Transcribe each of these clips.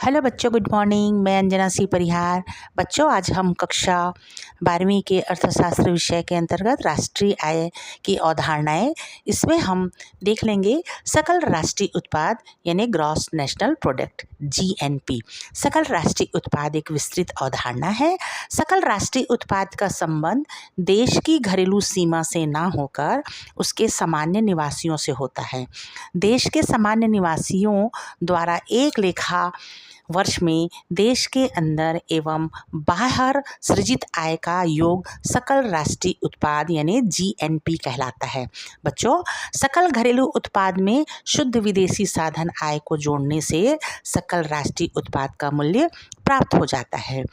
Hello बच्चों, good morning. मैं अंजना सी परिहार। बच्चों, आज हम कक्षा 12वीं के अर्थशास्त्र विषय के अंतर्गत राष्ट्रीय आय की अवधारणाएं, इसमें हम देख लेंगे सकल राष्ट्रीय उत्पाद यानी ग्रॉस नेशनल प्रोडक्ट GNP। सकल राष्ट्रीय उत्पाद एक विस्तृत अवधारणा है। सकल राष्ट्रीय उत्पाद का संबंध देश की घरेलू सीमा से ना होकर उसके सामान्य निवासियों से होता है। देश के सामान्य निवासियों द्वारा एक लेखा वर्ष में देश के अंदर एवं बाहर सृजित आय का योग सकल राष्ट्रीय उत्पाद यानी GNP कहलाता है। बच्चों, सकल घरेलू उत्पाद में शुद्ध विदेशी साधन आय को जोड़ने से सकल राष्ट्रीय उत्पाद का मूल्य प्राप्त हो जाता है।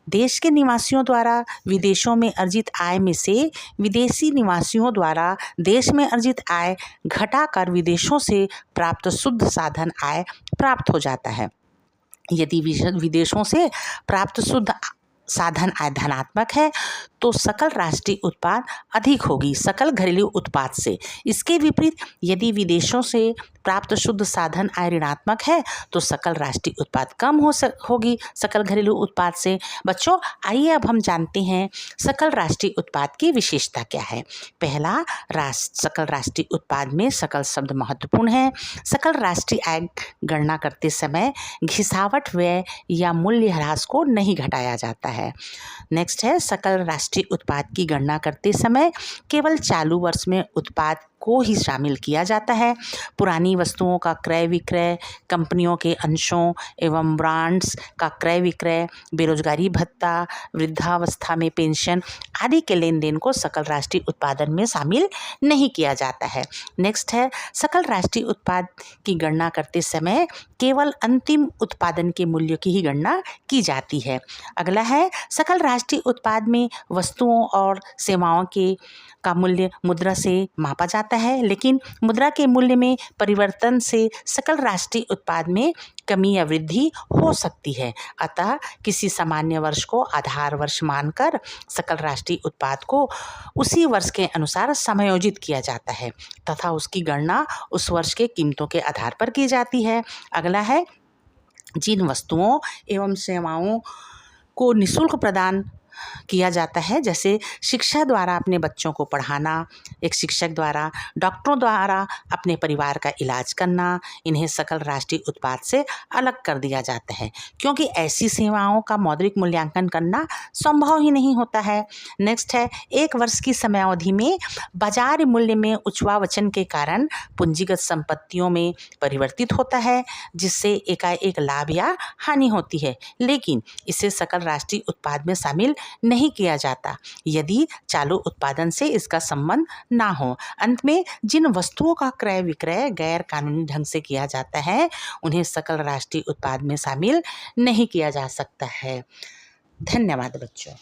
देश के निवासियों द्वारा विदेशों में अर्जित आय में से विदेशी निवासियों द्वारा देश में अर्जित आय घटाकर विदेशों से प्राप्त शुद्ध साधन आय प्राप्त हो जाता है। यदि विदेशों से प्राप्त शुद्ध साधन आय धनात्मक है तो सकल राष्ट्रीय उत्पाद अधिक होगी सकल घरेलू उत्पाद से। इसके विपरीत यदि विदेशों से प्राप्त शुद्ध साधन आय ऋणात्मक है तो सकल राष्ट्रीय उत्पाद कम होगी सकल घरेलू उत्पाद से। बच्चों, आइए अब हम जानते हैं सकल राष्ट्रीय उत्पाद की विशेषता क्या है। पहला, सकल राष्ट्रीय उत्पाद में सकल शब्द महत्वपूर्ण है। सकल राष्ट्रीय आय गणना करते समय घिसावट व्यय या मूल्य ह्रास को नहीं घटाया जाता है। नेक्स्ट है, सकल राष्ट्रीय उत्पाद की गणना करते समय केवल चालू वर्ष में उत्पाद को ही शामिल किया जाता है। पुरानी वस्तुओं का क्रय विक्रय, कंपनियों के अंशों एवं ब्रांड्स का क्रय विक्रय, बेरोजगारी भत्ता, वृद्धावस्था में पेंशन आदि के लेन देन को सकल राष्ट्रीय उत्पादन में शामिल नहीं किया जाता है। नेक्स्ट है, सकल राष्ट्रीय उत्पाद की गणना करते समय केवल अंतिम उत्पादन के मूल्य की ही गणना की जाती है। अगला है, सकल राष्ट्रीय उत्पाद में वस्तुओं और सेवाओं का मूल्य मुद्रा से मापा जाता है, लेकिन मुद्रा के मूल्य में परिवर्तन से सकल राष्ट्रीय उत्पाद में कमी या वृद्धि हो सकती है। अतः किसी सामान्य वर्ष को आधार वर्ष मानकर सकल राष्ट्रीय उत्पाद को उसी वर्ष के अनुसार समायोजित किया जाता है तथा उसकी गणना उस वर्ष के कीमतों के आधार पर की जाती है। अगला है, जिन वस्तुओं एवं सेवाओं को निःशुल्क प्रदान किया जाता है, जैसे शिक्षा द्वारा अपने बच्चों को पढ़ाना, एक शिक्षक द्वारा डॉक्टरों द्वारा अपने परिवार का इलाज करना, इन्हें सकल राष्ट्रीय उत्पाद से अलग कर दिया जाता है क्योंकि ऐसी सेवाओं का मौद्रिक मूल्यांकन करना संभव ही नहीं होता है। नेक्स्ट है, एक वर्ष की समयावधि में बाजार मूल्य में उछाल के कारण पूंजीगत संपत्तियों में परिवर्तित होता है जिससे एकाएक लाभ या हानि होती है, लेकिन इसे सकल राष्ट्रीय उत्पाद में शामिल नहीं किया जाता यदि चालू उत्पादन से इसका संबंध ना हो। अंत में, जिन वस्तुओं का क्रय विक्रय गैर कानूनी ढंग से किया जाता है उन्हें सकल राष्ट्रीय उत्पाद में शामिल नहीं किया जा सकता है। धन्यवाद बच्चों।